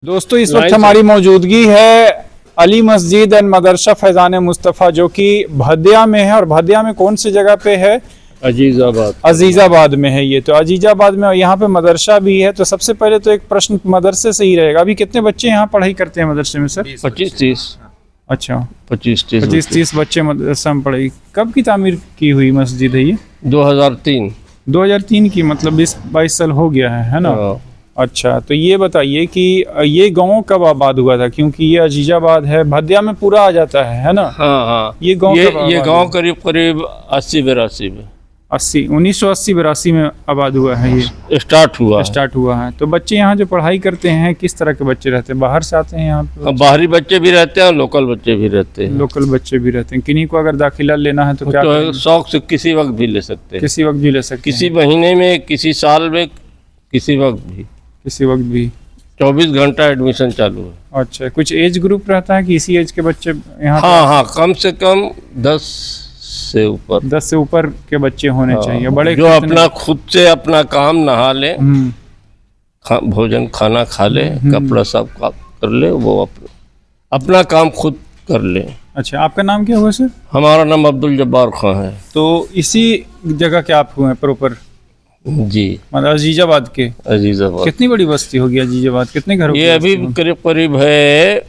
दोस्तों इस वक्त हमारी मौजूदगी है अली मस्जिद एंड मदरसा फैजान मुस्तफ़ा जो कि भदिया में है। और भदिया में कौन सी जगह पे है? अजीज़ाबाद में है ये। तो अजीज़ाबाद में यहाँ पे मदरसा भी है। तो सबसे पहले तो एक प्रश्न मदरसे से ही रहेगा, अभी कितने बच्चे यहाँ पढ़ाई करते हैं मदरसे में सर? 25-30। अच्छा, 25-30 बच्चे मदरसा में पढ़ाई। कब की तामीर की हुई मस्जिद है ये? 2003 की, मतलब 20-22 साल हो गया है ना? अच्छा, तो ये बताइए कि ये गांव कब आबाद हुआ था? क्योंकि ये अजीजाबाद है, भदिया में पूरा आ जाता है ना? हाँ। ये गांव करीब 80-82 में 1980-82 में आबाद हुआ है। ये स्टार्ट हुआ है। तो बच्चे यहाँ जो पढ़ाई करते हैं किस तरह के बच्चे रहते हैं? बाहर से आते हैं यहाँ पे? बाहरी बच्चे भी रहते हैं और लोकल बच्चे भी रहते हैं। किन्हीं को अगर दाखिला लेना है तो क्या तो शौक से किसी वक्त भी ले सकते हैं। किसी वक्त भी ले सकते किसी महीने में, किसी साल में, किसी वक्त भी 24 घंटा एडमिशन चालू है। अच्छा, कुछ एज ग्रुप रहता है कि इसी एज के बच्चे यहाँ? हाँ, कम से कम 10 से ऊपर के बच्चे होने चाहिए। बड़े जो अपना खुद से अपना काम नहा ले, भोजन खाना खा ले, कपड़ा सब कर ले, वो अपना काम खुद कर ले। अच्छा, आपका नाम क्या हुआ सर? हमारा नाम अब्दुल जब्बार खान है। तो इसी जगह के आप हुए हैं प्रॉपर? जी, मतलब अजीजाबाद के? अजीजाबाद। कितनी बड़ी बस्ती होगी अजीजाबाद? कितने घर? ये अभी करीब है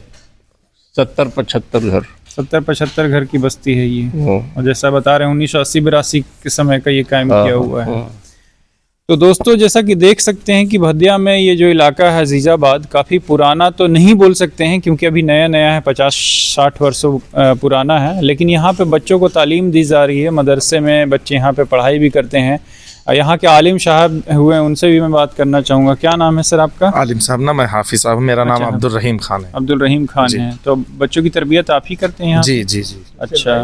70-75 घर। 70-75 घर की बस्ती है ये। और जैसा बता रहे हैं 1980-82 के समय का ये कायम किया हुआ है। तो दोस्तों जैसा कि देख सकते हैं कि भदिया में ये जो इलाका है अजीजाबाद काफ़ी पुराना तो नहीं बोल सकते हैं क्योंकि अभी नया है, 50-60 वर्षों पुराना है। लेकिन यहाँ पे बच्चों को तालीम दी जा रही है, मदरसे में बच्चे यहाँ पे पढ़ाई भी करते हैं। यहाँ के आलिम साहब हुए, उनसे भी मैं बात करना चाहूँगा। क्या नाम है सर आपका? आलिम साहब ना, मैं हाफिज साहब, मेरा नाम अब्दुल रहीम खान है। अब्दुल रहीम खान है। तो बच्चों की तरबियत आप ही करते हैं यहाँ? जी। अच्छा,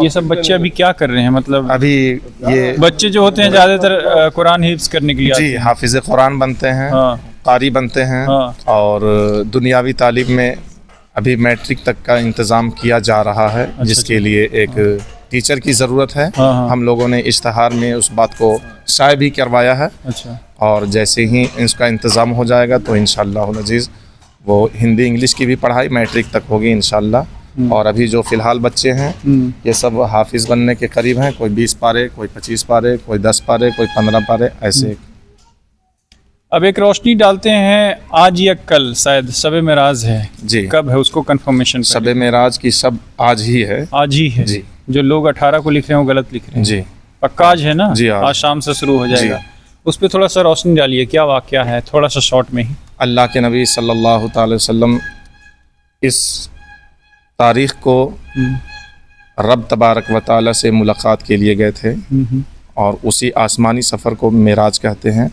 ये सब बच्चे अभी क्या कर रहे हैं? मतलब अभी ये बच्चे जो होते हैं ज़्यादातर कुरान हिफ्ज करने के लिए जी हाफिज कुरान बनते हैं, कारी बनते हैं। और दुनियावी तालीम में अभी मैट्रिक तक का इंतज़ाम किया जा रहा है, जिसके लिए एक टीचर की ज़रूरत है। हम लोगों ने इश्तहार में उस बात को शाये भी करवाया है। अच्छा, और जैसे ही इसका इंतज़ाम हो जाएगा तो इंशाअल्लाह अज़ीज़ वो हिंदी इंग्लिश की भी पढ़ाई मैट्रिक तक होगी इंशाअल्लाह। और अभी जो फ़िलहाल बच्चे हैं ये सब हाफिज़ बनने के करीब हैं। कोई 20 पारे, कोई 25 पारे, कोई 10 पारे, कोई 15 पारे, ऐसे। अब एक रोशनी डालते हैं, आज या कल शायद शब मेराज है जी। कब है उसको कंफर्मेशन? शब मेराज की शब आज ही है। आज ही है जी। जो लोग 18 को लिख रहे हैं वो गलत लिख रहे हैं। जी, पक्का आज है ना? जी, आज शाम से शुरू हो जाएगा। उस पर थोड़ा सा रोशनी डालिए, क्या वाक़या है थोड़ा सा शॉर्ट में ही। अल्लाह के नबी सल्लल्लाहु अलैहि वसल्लम इस तारीख़ को रब तबारक व तआला से मुलाकात के लिए गए थे और उसी आसमानी सफ़र को मेराज कहते हैं।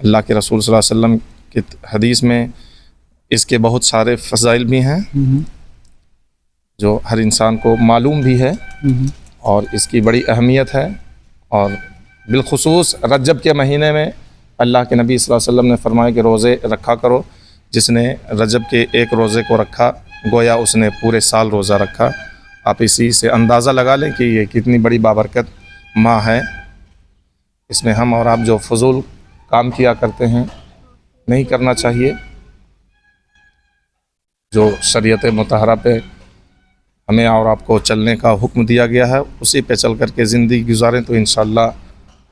अल्लाह के रसूल सल्लल्लाहु अलैहि वसल्लम की हदीस में इसके बहुत सारे फ़ज़ाइल भी हैं जो हर इंसान को मालूम भी है और इसकी बड़ी अहमियत है। और बिलखुसूस रजब के महीने में अल्लाह के नबी सल्लल्लाहु अलैहि वसल्लम ने फरमाया कि रोज़े रखा करो। जिसने रजब के एक रोज़े को रखा गोया उसने पूरे साल रोज़ा रखा। आप इसी से अंदाज़ा लगा लें कि ये कितनी बड़ी बाबरकत माह है। इसमें हम और आप जो फजूल काम किया करते हैं नहीं करना चाहिए। जो शरीयत मुतहरा पे हमें और आपको चलने का हुक्म दिया गया है उसी पे चल कर के ज़िंदगी गुजारें तो इंशाअल्लाह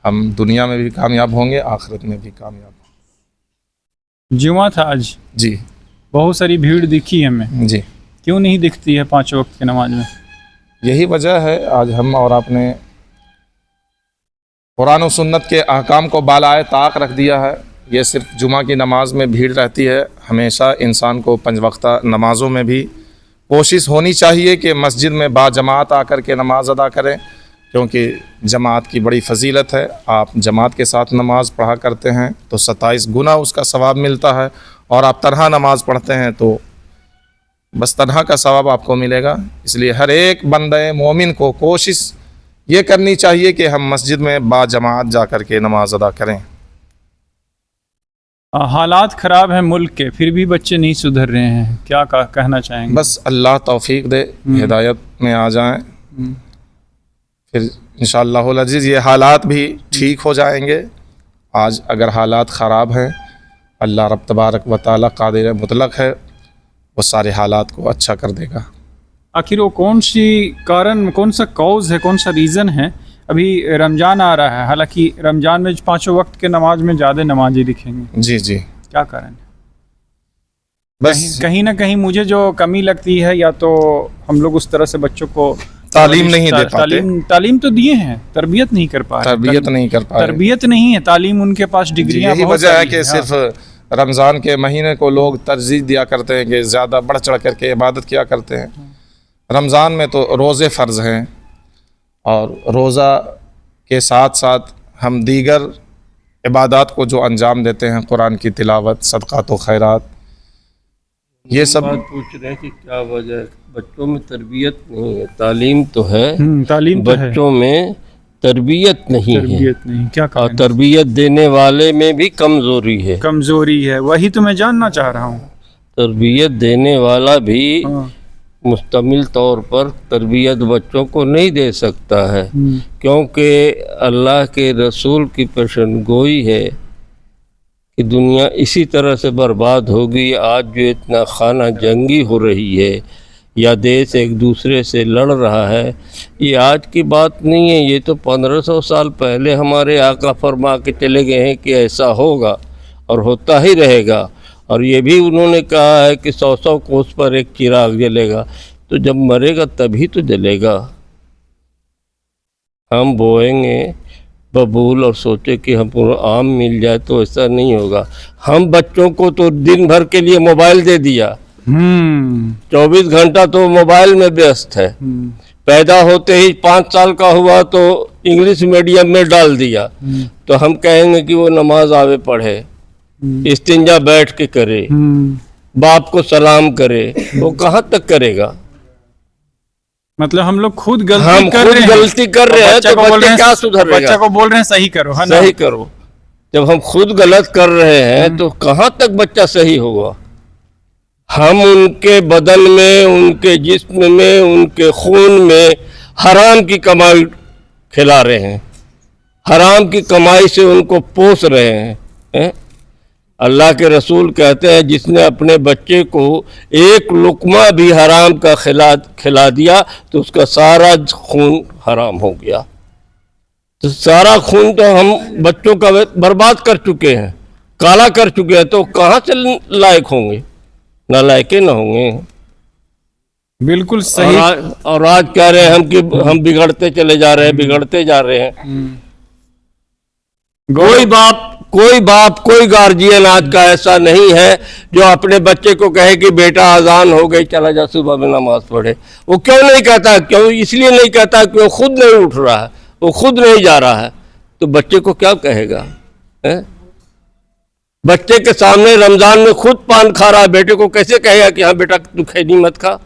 हम दुनिया में भी कामयाब होंगे, आखिरत में भी कामयाब होंगे। जुमा था आज जी, बहुत सारी भीड़ दिखी हमें जी। क्यों नहीं दिखती है 5 वक्त की नमाज में? यही वजह है, आज हम और आपने कुरान और सुन्नत के अहकाम को बालाए ताक रख दिया है। ये सिर्फ जुमा की नमाज में भीड़ रहती है। हमेशा इंसान को 5 वक्ता नमाज़ों में भी कोशिश होनी चाहिए कि मस्जिद में बाजमात आकर के नमाज अदा करें, क्योंकि जमात की बड़ी फजीलत है। आप जमात के साथ नमाज़ पढ़ा करते हैं तो 27 गुना उसका सवाब मिलता है, और आप तन्हा नमाज पढ़ते हैं तो बस तन्हा का सवाब आपको मिलेगा। इसलिए हर एक बंदे मोमिन को कोशिश ये करनी चाहिए कि हम मस्जिद में बाजमात जा कर के नमाज अदा करें। हालात ख़राब हैं मुल्क के, फिर भी बच्चे नहीं सुधर रहे हैं, क्या कहना चाहेंगे? बस अल्लाह तौफीक दे, हिदायत में आ जाएं, फिर इंशाअल्लाह अज़ीज़ ये हालात भी ठीक हो जाएंगे। आज अगर हालात ख़राब हैं अल्लाह रब तबारक व तआला कादिर मुतलक है, वो सारे हालात को अच्छा कर देगा। आखिर वो कौन सा कॉज है, कौन सा रीज़न है? अभी रमज़ान आ रहा है, हालांकि रमज़ान में 5 वक्त के नमाज में ज़्यादा नमाजी दिखेंगे, जी जी, क्या कारण है? बस कहीं ना कहीं मुझे जो कमी लगती है, या तो हम लोग उस तरह से बच्चों को तालीम नहीं दे पाते। तालीम तो दिए हैं, तरबियत नहीं कर पा रहे। तरबियत नहीं कर पा रहे। तरबियत नहीं है, तालीम उनके पास डिग्रियां यही बहुत वजह है सारी कि हैं। सिर्फ रमज़ान के महीने को लोग तरजीह दिया करते हैं कि ज़्यादा बढ़ चढ़ करके इबादत किया करते हैं। रमज़ान में तो रोज़े फ़र्ज़ हैं, और रोज़ा के साथ साथ हम दीगर इबादत को जो अंजाम देते हैं, कुरान की तिलावत, सदक़ात व खैरात, ये सब बात पूछ रहे हैं कि क्या वजह है। बच्चों में तरबियत नहीं है, तालीम तो है, तालीम तो है, बच्चों में तरबियत नहीं है, तरबियत नहीं, क्या और कारण? तरबियत देने वाले में भी कमजोरी है। कमजोरी है, वही तो मैं जानना चाह रहा हूँ। तरबियत देने वाला भी हाँ। मुस्तमिल तौर पर तरबियत बच्चों को नहीं दे सकता है, क्योंकि अल्लाह के रसूल की पेशन गोई है कि दुनिया इसी तरह से बर्बाद होगी। आज जो इतना खाना जंगी हो रही है या देश एक दूसरे से लड़ रहा है, ये आज की बात नहीं है, ये तो 1500 साल पहले हमारे आका फरमा के चले गए हैं कि ऐसा होगा और होता ही रहेगा। और ये भी उन्होंने कहा है कि 100 कोस पर एक चिराग जलेगा, तो जब मरेगा तभी तो जलेगा। हम बोएंगे बबूल और सोचे कि हम पूरा आम मिल जाए, तो ऐसा नहीं होगा। हम बच्चों को तो दिन भर के लिए मोबाइल दे दिया, 24 घंटा तो मोबाइल में व्यस्त है। पैदा होते ही 5 साल का हुआ तो इंग्लिश मीडियम में डाल दिया, तो हम कहेंगे कि वो नमाज आवे पढ़े, इस्तिंजा बैठ के करे, बाप को सलाम करे, वो कहाँ तक करेगा? मतलब हम लोग खुद हम गलती कर खुद रहे हैं, गलती कर रहे हैं, तो बच्चे क्या सुधरेगा? बच्चा को बोल रहे हैं सही करो, है ना? सही करो। जब हम खुद गलत कर रहे हैं तो कहाँ तक बच्चा सही होगा? हम उनके बदन में, उनके जिस्म में, उनके खून में हराम की कमाई खिला रहे हैं, हराम की कमाई से उनको पोस रहे हैं। अल्लाह के रसूल कहते हैं जिसने अपने बच्चे को एक लुकमा भी हराम का खिला दिया तो उसका सारा खून हराम हो गया। तो सारा खून तो हम बच्चों का बर्बाद कर चुके हैं, काला कर चुके हैं, तो कहाँ से लायक होंगे? ना लायके ना होंगे। बिल्कुल सही। और आज कह रहे हैं हम कि हम बिगड़ते चले जा रहे हैं, बिगड़ते जा रहे हैं। कोई बाप कोई गार्जियन आज का ऐसा नहीं है जो अपने बच्चे को कहे कि बेटा अजान हो गई, चला जा सुबह में नमाज पढ़े। वो क्यों नहीं कहता? क्यों? इसलिए नहीं कहता कि वो खुद नहीं उठ रहा है, वो खुद नहीं जा रहा है, तो बच्चे को क्या कहेगा? बच्चे के सामने रमजान में खुद पान खा रहा है, बेटे को कैसे कहेगा कि हाँ बेटा तू खैनी मत खा?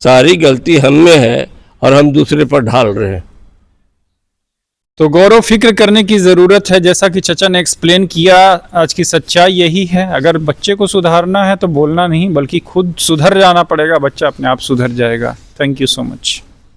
सारी गलती हम में है और हम दूसरे पर ढाल रहे हैं। तो गौरव फिक्र करने की ज़रूरत है, जैसा कि चचा ने एक्सप्लेन किया। आज की सच्चाई यही है, अगर बच्चे को सुधारना है तो बोलना नहीं बल्कि खुद सुधर जाना पड़ेगा, बच्चा अपने आप सुधर जाएगा। Thank you so much.